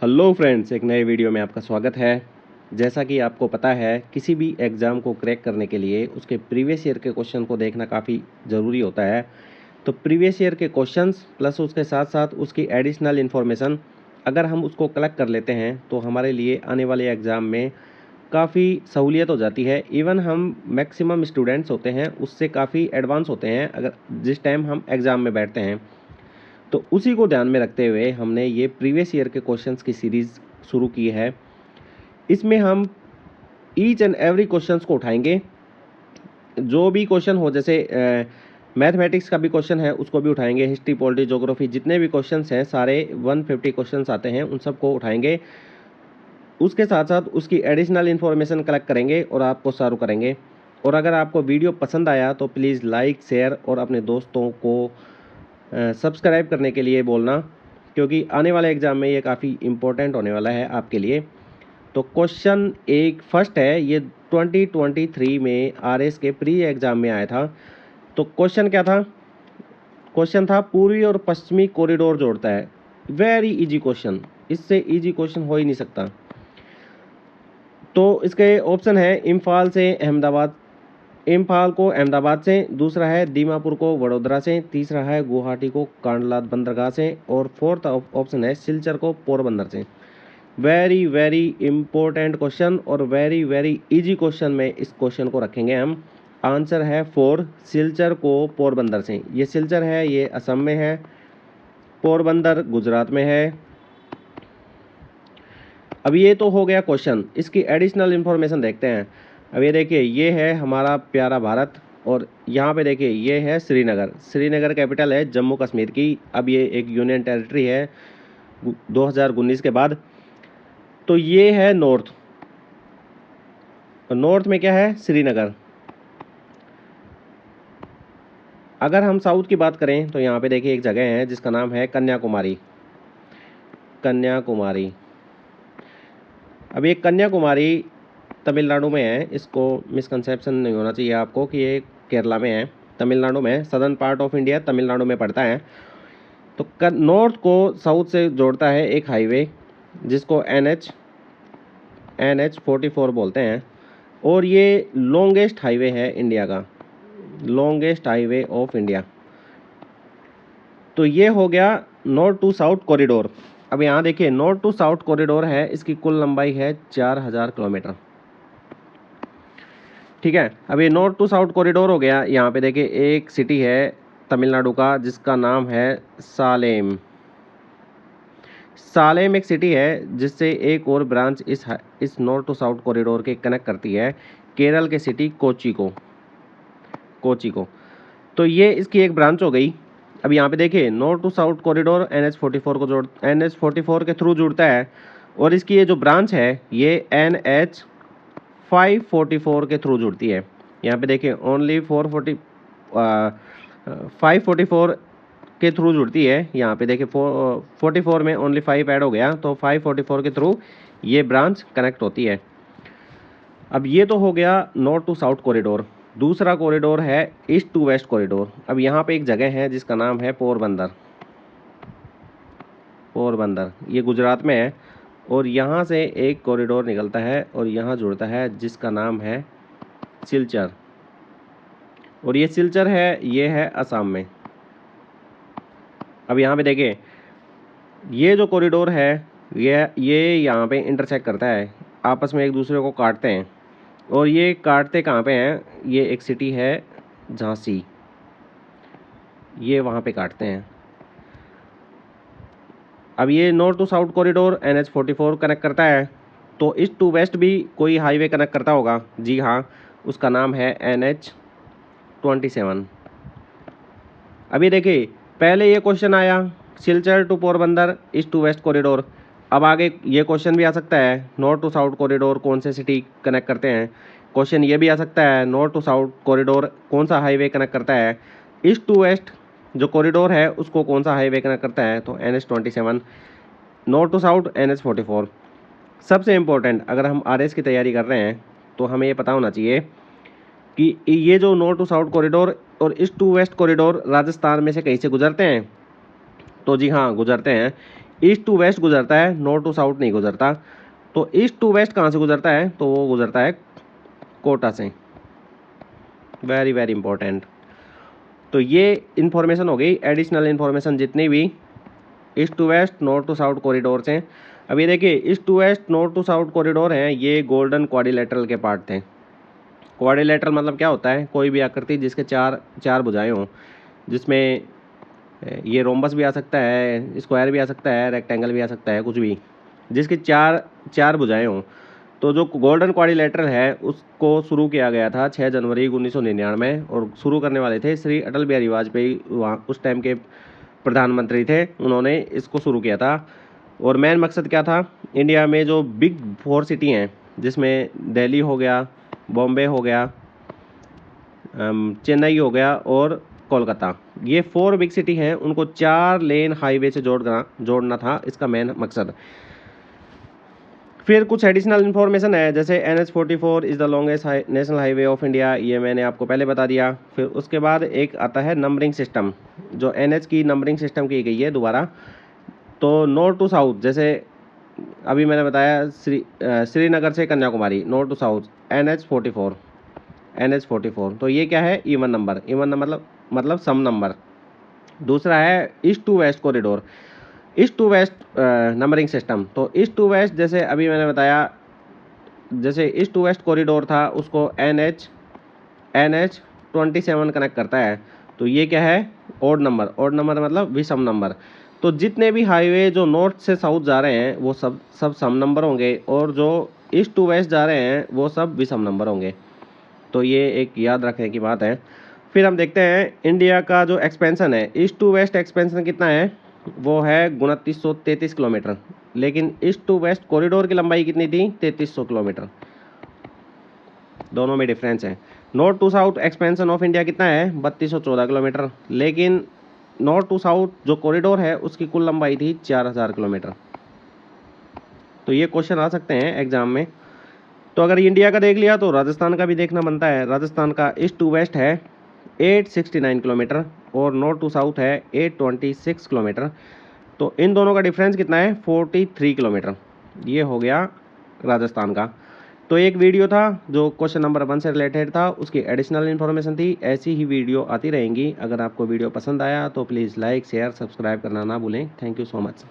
Hello friends, एक नए video में आपका स्वागत है। जैसा कि आपको पता है, किसी भी एग्ज़ाम को क्रैक करने के लिए उसके प्रीवियस ईयर के क्वेश्चन को देखना काफ़ी ज़रूरी होता है। तो प्रीवियस ईयर के क्वेश्चंस प्लस उसके साथ साथ उसकी एडिशनल इन्फॉर्मेशन अगर हम उसको कलेक्ट कर लेते हैं तो हमारे लिए आने वाले एग्ज़ाम में काफ़ी सहूलियत हो जाती है। इवन हम मैक्सिमम स्टूडेंट्स होते हैं उससे काफ़ी एडवांस होते हैं अगर जिस टाइम हम एग्ज़ाम में बैठते हैं। तो उसी को ध्यान में रखते हुए हमने ये प्रीवियस ईयर के क्वेश्चंस की सीरीज़ शुरू की है। इसमें हम ईच एंड एवरी क्वेश्चंस को उठाएंगे। जो भी क्वेश्चन हो, जैसे मैथमेटिक्स का भी क्वेश्चन है उसको भी उठाएंगे, हिस्ट्री, पॉलिटी, ज्योग्राफी, जितने भी क्वेश्चंस हैं सारे 150 क्वेश्चंस आते हैं उन सबको उठाएंगे। उसके साथ साथ उसकी एडिशनल इन्फॉर्मेशन कलेक्ट करेंगे और आपको सर्व करेंगे। और अगर आपको वीडियो पसंद आया तो प्लीज़ लाइक, शेयर और अपने दोस्तों को सब्सक्राइब करने के लिए बोलना, क्योंकि आने वाले एग्ज़ाम में ये काफ़ी इम्पोर्टेंट होने वाला है आपके लिए। तो क्वेश्चन एक फर्स्ट है, ये 2023 में आरएस के प्री एग्ज़ाम में आया था। तो क्वेश्चन क्या था? क्वेश्चन था पूर्वी और पश्चिमी कॉरिडोर जोड़ता है। वेरी इजी क्वेश्चन, इससे इजी क्वेश्चन हो ही नहीं सकता। तो इसके ऑप्शन है इम्फाल से अहमदाबाद, इम्फाल को अहमदाबाद से, दूसरा है दीमापुर को वडोदरा से, तीसरा है गुवाहाटी को कांडला बंदरगाह से और फोर्थ ऑप्शन है सिलचर को पोरबंदर से। वेरी वेरी इंपॉर्टेंट क्वेश्चन और वेरी वेरी इजी क्वेश्चन में इस क्वेश्चन को रखेंगे हम। आंसर है 4, सिलचर को पोरबंदर से। ये सिलचर है, ये असम में है, पोरबंदर गुजरात में है। अब ये तो हो गया क्वेश्चन, इसकी एडिशनल इन्फॉर्मेशन देखते हैं। अब ये देखिए, ये है हमारा प्यारा भारत और यहाँ पे देखिए ये है श्रीनगर। श्रीनगर कैपिटल है जम्मू कश्मीर की। अब ये एक यूनियन टेरिटरी है 2019 के बाद। तो ये है नॉर्थ, नॉर्थ में क्या है? श्रीनगर। अगर हम साउथ की बात करें तो यहाँ पे देखिए एक जगह है जिसका नाम है कन्याकुमारी। कन्याकुमारी, अब ये कन्याकुमारी तमिलनाडु में है। इसको मिसकंसेप्शन नहीं होना चाहिए आपको कि ये केरला में है, तमिलनाडु में है। Southern part of India Tamil Nadu में पड़ता है। तो नॉर्थ को साउथ से जोड़ता है एक हाईवे जिसको NH 44 बोलते हैं। और ये लॉन्गेस्ट हाईवे है इंडिया का, लॉन्गेस्ट हाईवे ऑफ इंडिया। तो ये हो गया नॉर्थ टू साउथ कॉरिडोर। अब यहाँ देखिए नॉर्थ टू साउथ कॉरिडोर है, इसकी कुल लंबाई है 4000 किलोमीटर। ठीक है, अब ये नॉर्थ टू साउथ कॉरिडोर हो गया। यहाँ पे देखिए एक सिटी है तमिलनाडु का जिसका नाम है सालेम। सालेम एक सिटी है जिससे एक और ब्रांच इस नॉर्थ टू साउथ कॉरिडोर के कनेक्ट करती है केरल के सिटी कोची को। तो ये इसकी एक ब्रांच हो गई। अब यहाँ पे देखिए north to south corridor NH 44 के थ्रू जुड़ता है और इसकी ये जो ब्रांच है ये NH 544 के थ्रू जुड़ती है। यहाँ पे देखिए ओनली 544 के थ्रू जुड़ती है। यहाँ पे देखिए 44 में ओनली 5 ऐड हो गया, तो 544 के थ्रू ये ब्रांच कनेक्ट होती है। अब ये तो हो गया नॉर्थ टू साउथ कॉरिडोर। दूसरा कॉरिडोर है ईस्ट टू वेस्ट कॉरिडोर। अब यहाँ पे एक जगह है जिसका नाम है पोरबंदर। ये गुजरात में है और यहाँ से एक कॉरिडोर निकलता है और यहाँ जुड़ता है जिसका नाम है सिलचर। और ये सिलचर है, ये है असम में। अब यहाँ पे देखिए ये जो कॉरिडोर है ये यहाँ पे इंटरसेक्ट करता है, आपस में एक दूसरे को काटते हैं। और ये काटते कहाँ पे हैं? ये एक सिटी है झांसी, ये वहाँ पे काटते हैं। अब ये north to south corridor NH 44 connect करता है, तो ईस्ट टू वेस्ट भी कोई हाईवे कनेक्ट करता होगा। जी हाँ, उसका नाम है NH 27। अभी देखिए पहले ये क्वेश्चन आया Silchar to Porbandar east to west corridor. अब आगे ये क्वेश्चन भी आ सकता है नॉर्थ टू साउथ कॉरिडोर कौन से सिटी कनेक्ट करते हैं। क्वेश्चन ये भी आ सकता है नॉर्थ टू साउथ कॉरिडोर कौन सा हाईवे कनेक्ट करता है। ईस्ट टू वेस्ट जो कॉरिडोर है उसको कौन सा हाईवे कनेक्ट करता है, तो NH 27। North to south NH 44। सबसे इम्पोर्टेंट, अगर हम RS की तैयारी कर रहे हैं तो हमें ये पता होना चाहिए कि ये जो नॉर्थ टू साउथ कॉरिडोर और east to west corridor Rajasthan में से कहीं से गुजरते हैं। तो जी हाँ, गुजरते हैं। ईस्ट टू वेस्ट गुजरता है, नॉर्थ टू साउथ नहीं गुजरता। तो ईस्ट टू वेस्ट कहाँ से गुजरता है, तो वो गुजरता है कोटा से। Very very important. तो ये इन्फॉर्मेशन हो गई, एडिशनल इन्फॉर्मेशन जितनी भी east to west north to south corridor से। अभी देखिए east to west north to south corridor हैं, ये गोल्डन क्वाड्रिलेटरल के पार्ट थे। क्वाड्रिलेटरल मतलब क्या होता है, कोई भी आकृति जिसके चार भुजाएं हों, जिसमें ये रोम्बस भी आ सकता है, स्क्वायर भी आ सकता है, रेक्टेंगल भी आ सकता है, कुछ भी जिसकी चार भुजाएं हों। तो जो गोल्डन क्वाड्रिलेटरल है उसको शुरू किया गया था 6 जनवरी 1999 और शुरू करने वाले थे श्री अटल बिहारी वाजपेयी, वहाँ उस टाइम के प्रधानमंत्री थे, उन्होंने इसको शुरू किया था। और मेन मकसद क्या था, इंडिया में जो बिग 4 सिटी हैं, जिसमें दिल्ली हो गया, बॉम्बे हो गया, चेन्नई हो गया और कोलकाता, ये 4 बिग सिटी हैं, उनको 4 लेन हाईवे से जोड़ना था इसका मेन मकसद। फिर कुछ एडिशनल इन्फॉर्मेशन है, जैसे NH44 is the longest national highway of India, ये मैंने आपको पहले बता दिया। फिर उसके बाद एक आता है नंबरिंग सिस्टम, जो NH की नंबरिंग सिस्टम की गई है दोबारा। तो नॉर्थ टू साउथ, जैसे अभी मैंने बताया श्रीनगर से Kanyakumari, north to south NH44, तो ये क्या है, इवन नंबर। इवन नंबर मतलब सम नंबर। दूसरा है east to west corridor, east to west numbering system. तो ईस्ट टू वेस्ट, जैसे अभी मैंने बताया, जैसे ईस्ट टू वेस्ट कॉरिडोर था उसको NH27 कनेक्ट करता है। तो ये क्या है, ओड नंबर। ओड नंबर मतलब विषम नंबर। तो जितने भी हाईवे जो नॉर्थ से साउथ जा रहे हैं वो सब सम नंबर होंगे, और जो ईस्ट टू वेस्ट जा रहे हैं वो सब विषम नंबर होंगे। तो ये एक याद रखने की बात है। फिर हम देखते हैं इंडिया का जो एक्सपेंशन है, ईस्ट टू वेस्ट एक्सपेंशन कितना है, वो है 2933 किलोमीटर। लेकिन ईस्ट टू वेस्ट कॉरिडोर की लंबाई कितनी थी, 3300 किलोमीटर। दोनों में डिफरेंस है। North to south expansion of India कितना है, 3214 किलोमीटर। लेकिन नॉर्थ टू साउथ जो कॉरिडोर है उसकी कुल लंबाई थी 4000 किलोमीटर। तो ये क्वेश्चन आ सकते हैं एग्जाम में। तो अगर इंडिया का देख लिया तो राजस्थान का भी देखना बनता है। राजस्थान का ईस्ट टू वेस्ट है 869 किलोमीटर और नॉर्थ टू साउथ है 826 किलोमीटर। तो इन दोनों का डिफरेंस कितना है, 43 किलोमीटर। ये हो गया राजस्थान का। तो एक वीडियो था जो क्वेश्चन नंबर 1 से रिलेटेड था, उसकी एडिशनल इन्फॉर्मेशन थी। ऐसी ही वीडियो आती रहेंगी। अगर आपको वीडियो पसंद आया तो प्लीज़ लाइक शेयर सब्सक्राइब करना ना भूलें। Thank you so much.